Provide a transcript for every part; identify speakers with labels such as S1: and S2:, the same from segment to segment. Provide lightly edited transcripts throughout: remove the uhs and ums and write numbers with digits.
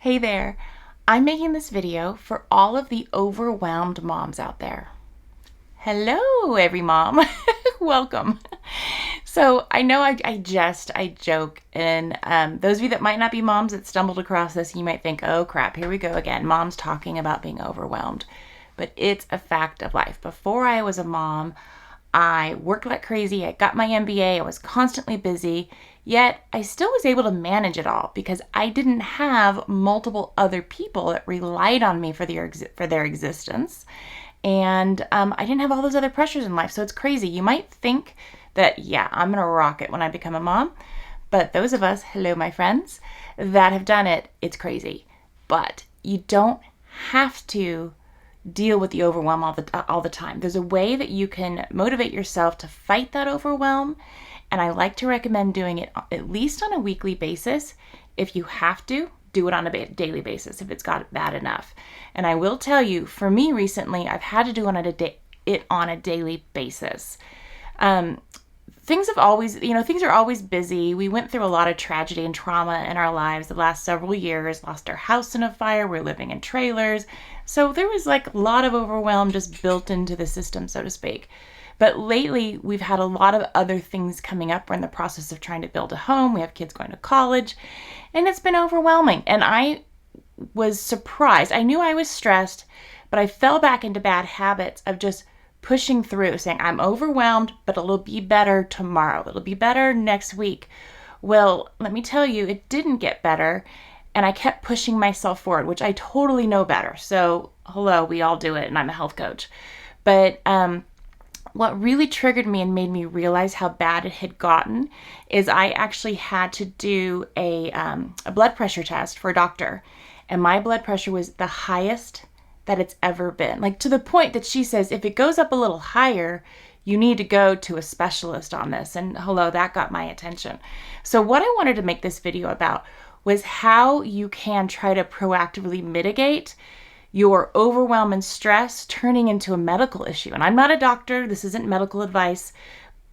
S1: Hey there, I'm making this video for all of the overwhelmed moms out there. Hello, every mom. Welcome. So I know I joke, and those of you that might not be moms that stumbled across this, you might think, oh crap, here we go again. Moms talking about being overwhelmed. But it's a fact of life. Before I was a mom, I worked like crazy. I got my MBA. I was constantly busy, yet I still was able to manage it all because I didn't have multiple other people that relied on me for their existence. And I didn't have all those other pressures in life. So it's crazy. You might think that, yeah, I'm going to rock it when I become a mom. But those of us, hello, my friends, that have done it, it's crazy. But you don't have to deal with the overwhelm all the time. There's a way that you can motivate yourself to fight that overwhelm, and I like to recommend doing it at least on a weekly basis. If you have to, do it on a daily basis if it's got bad enough. And I will tell you, for me recently, I've had to do it on a daily basis. Things are always busy. We went through a lot of tragedy and trauma in our lives the last several years, lost our house in a fire, we're living in trailers. So there was like a lot of overwhelm just built into the system, so to speak. But lately, we've had a lot of other things coming up. We're in the process of trying to build a home. We have kids going to college, and it's been overwhelming. And I was surprised. I knew I was stressed, but I fell back into bad habits of just pushing through, saying, I'm overwhelmed, but it'll be better tomorrow. It'll be better next week. Well, let me tell you, it didn't get better. And I kept pushing myself forward, which I totally know better. So, hello, we all do it, and I'm a health coach. But what really triggered me and made me realize how bad it had gotten is I actually had to do a blood pressure test for a doctor. And my blood pressure was the highest that it's ever been. Like, to the point that she says, if it goes up a little higher, you need to go to a specialist on this. And hello, that got my attention. So what I wanted to make this video about was how you can try to proactively mitigate your overwhelm and stress turning into a medical issue. And I'm not a doctor, this isn't medical advice,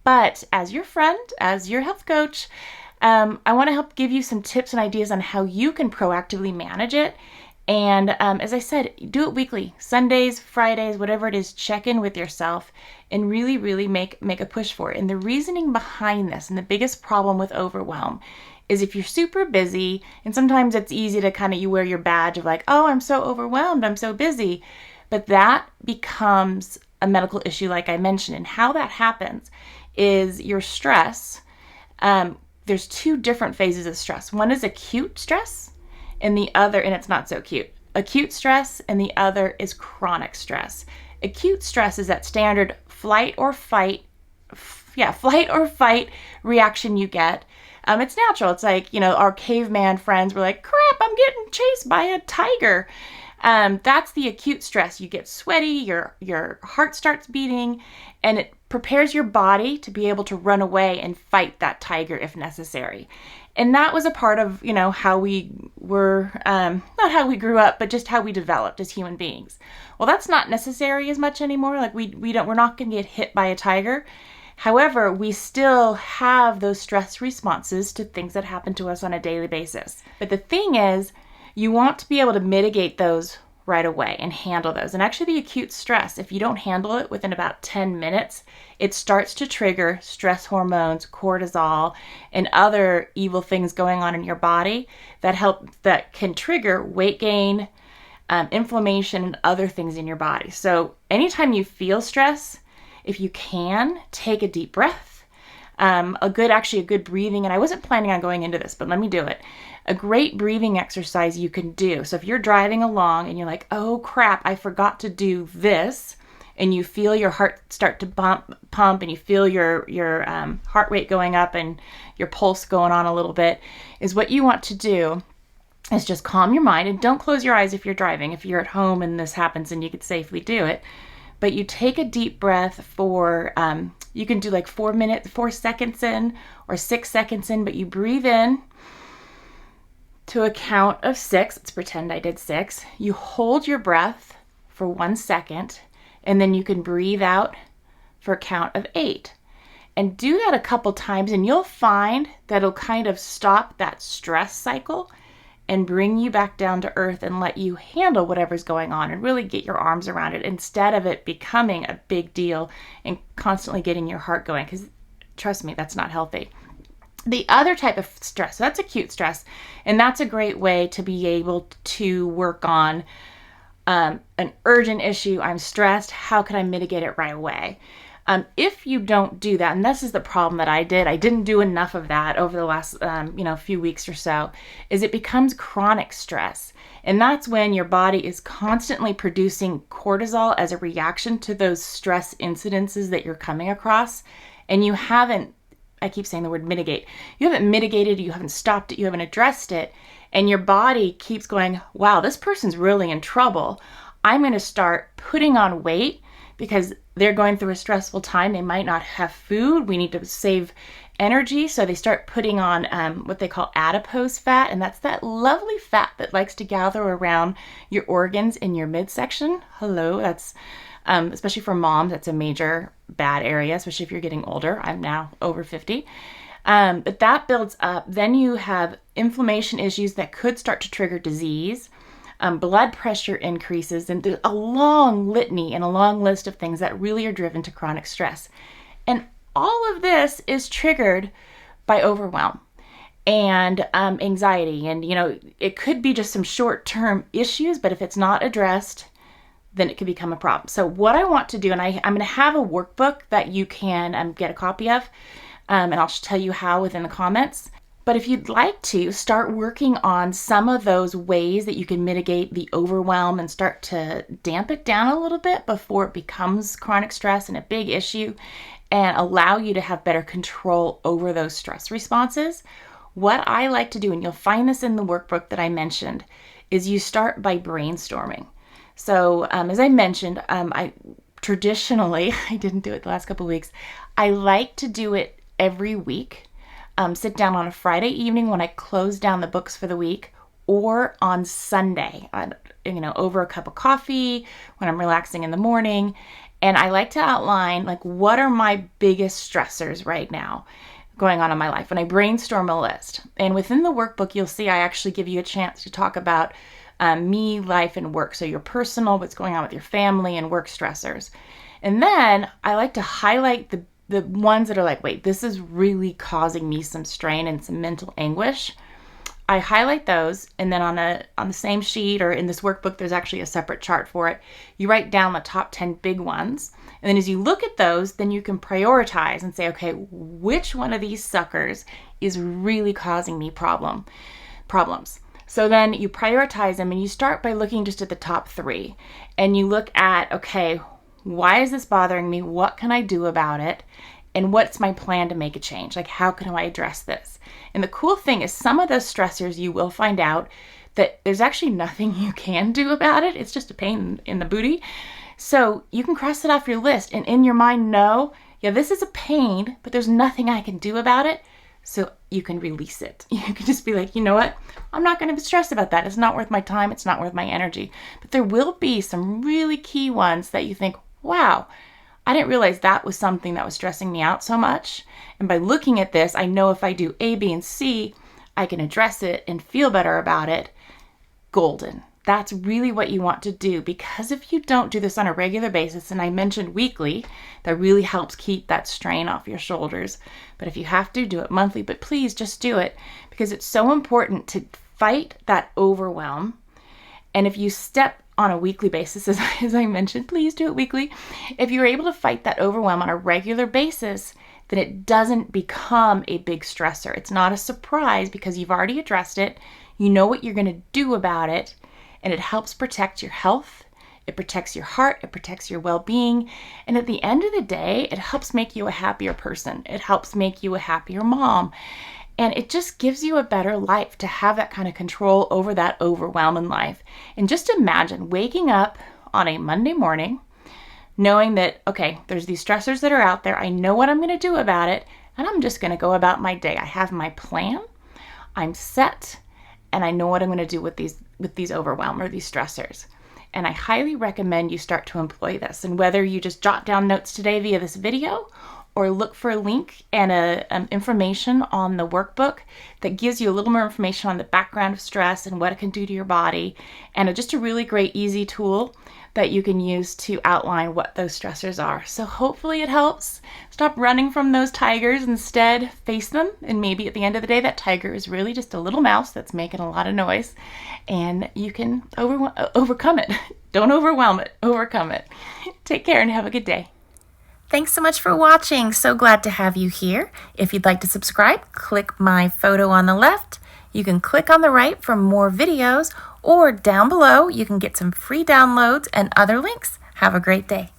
S1: but as your friend, as your health coach, I want to help give you some tips and ideas on how you can proactively manage it. And as I said, do it weekly, Sundays, Fridays, whatever it is, check in with yourself and really, really make a push for it. And the reasoning behind this, and the biggest problem with overwhelm, is if you're super busy, and sometimes it's easy to you wear your badge of like, oh, I'm so overwhelmed, I'm so busy, but that becomes a medical issue like I mentioned. And how that happens is your stress, there's two different phases of stress. One is acute stress, and the other, and it's not so cute, acute stress, and the other is chronic stress. Acute stress is that standard flight or fight reaction you get. It's natural. It's like, our caveman friends were like, crap, I'm getting chased by a tiger. That's the acute stress. You get sweaty, your heart starts beating, and it prepares your body to be able to run away and fight that tiger if necessary. And that was a part of, how we were, not how we grew up, but just how we developed as human beings. Well, that's not necessary as much anymore. Like we're not going to get hit by a tiger. However, we still have those stress responses to things that happen to us on a daily basis. But the thing is, you want to be able to mitigate those right away and handle those. And actually the acute stress, if you don't handle it within about 10 minutes, it starts to trigger stress hormones, cortisol, and other evil things going on in your body that can trigger weight gain, inflammation, and other things in your body. So anytime you feel stress, if you can, take a deep breath, a good breathing, and I wasn't planning on going into this, but let me do it. A great breathing exercise you can do. So if you're driving along and you're like, oh crap, I forgot to do this, and you feel your heart start to pump, and you feel your heart rate going up and your pulse going on a little bit, is what you want to do is just calm your mind, and don't close your eyes if you're driving. If you're at home and this happens, and you could safely do it. But you take a deep breath for, you can do like 4 seconds in or 6 seconds in, but you breathe in to a count of 6. Let's pretend I did 6. You hold your breath for 1 second, and then you can breathe out for a count of 8. And do that a couple times, and you'll find that it'll kind of stop that stress cycle and bring you back down to earth and let you handle whatever's going on and really get your arms around it instead of it becoming a big deal and constantly getting your heart going, because trust me, that's not healthy. The other type of stress, so that's acute stress, and that's a great way to be able to work on an urgent issue. I'm stressed. How can I mitigate it right away? If you don't do that, and this is the problem that I didn't do enough of that over the last few weeks or so, is it becomes chronic stress. And that's when your body is constantly producing cortisol as a reaction to those stress incidences that you're coming across. And you haven't, I keep saying the word mitigate, you haven't mitigated, you haven't stopped it, you haven't addressed it. And your body keeps going, wow, this person's really in trouble. I'm going to start putting on weight because they're going through a stressful time. They might not have food. We need to save energy. So they start putting on what they call adipose fat. And that's that lovely fat that likes to gather around your organs in your midsection. Hello, that's especially for moms, that's a major bad area, especially if you're getting older. I'm now over 50. But that builds up. Then you have inflammation issues that could start to trigger disease. Blood pressure increases, and there's a long litany and a long list of things that really are driven to chronic stress. And all of this is triggered by overwhelm and anxiety. And, it could be just some short-term issues, but if it's not addressed, then it could become a problem. So what I want to do, and I'm going to have a workbook that you can get a copy of, and I'll tell you how within the comments. But if you'd like to start working on some of those ways that you can mitigate the overwhelm and start to damp it down a little bit before it becomes chronic stress and a big issue, and allow you to have better control over those stress responses, what I like to do, and you'll find this in the workbook that I mentioned, is you start by brainstorming. So as I mentioned, I traditionally, I didn't do it the last couple of weeks, I like to do it every week. Sit down on a Friday evening when I close down the books for the week, or on Sunday, over a cup of coffee when I'm relaxing in the morning. And I like to outline, what are my biggest stressors right now going on in my life? And I brainstorm a list. And within the workbook, you'll see I actually give you a chance to talk about me, life, and work. So your personal, what's going on with your family, and work stressors. And then I like to highlight the ones that are wait, this is really causing me some strain and some mental anguish. I highlight those, and then on the same sheet, or in this workbook, there's actually a separate chart for it. You write down the top 10 big ones. And then as you look at those, then you can prioritize and say, okay, which one of these suckers is really causing me problems? So then you prioritize them, and you start by looking just at the top 3. And you look at, okay, why is this bothering me? What can I do about it? And what's my plan to make a change? How can I address this? And the cool thing is, some of those stressors, you will find out that there's actually nothing you can do about it. It's just a pain in the booty. So you can cross it off your list, and in your mind know, yeah, this is a pain, but there's nothing I can do about it. So you can release it. You can just be like, you know what? I'm not going to be stressed about that. It's not worth my time. It's not worth my energy. But there will be some really key ones that you think, wow, I didn't realize that was something that was stressing me out so much. And by looking at this, I know if I do A, B, and C, I can address it and feel better about it. Golden. That's really what you want to do, because if you don't do this on a regular basis, and I mentioned weekly, that really helps keep that strain off your shoulders. But if you have to, do it monthly. But please just do it, because it's so important to fight that overwhelm. And if you step on a weekly basis, as I mentioned, please do it weekly. If you're able to fight that overwhelm on a regular basis, then it doesn't become a big stressor. It's not a surprise because you've already addressed it. You know what you're going to do about it, and it helps protect your health. It protects your heart. It protects your well-being. And at the end of the day, it helps make you a happier person. It helps make you a happier mom. And it just gives you a better life to have that kind of control over that overwhelm in life. And just imagine waking up on a Monday morning, knowing that, okay, there's these stressors that are out there. I know what I'm going to do about it, and I'm just going to go about my day. I have my plan. I'm set, and I know what I'm going to do with these overwhelm or these stressors. And I highly recommend you start to employ this. And whether you just jot down notes today via this video, or look for a link and information on the workbook that gives you a little more information on the background of stress and what it can do to your body, and just a really great easy tool that you can use to outline what those stressors are. So hopefully it helps. Stop running from those tigers, instead face them, and maybe at the end of the day that tiger is really just a little mouse that's making a lot of noise, and you can overcome it. Don't overwhelm it, overcome it. Take care and have a good day. Thanks so much for watching. So glad to have you here. If you'd like to subscribe, click my photo on the left. You can click on the right for more videos, or down below you can get some free downloads and other links. Have a great day.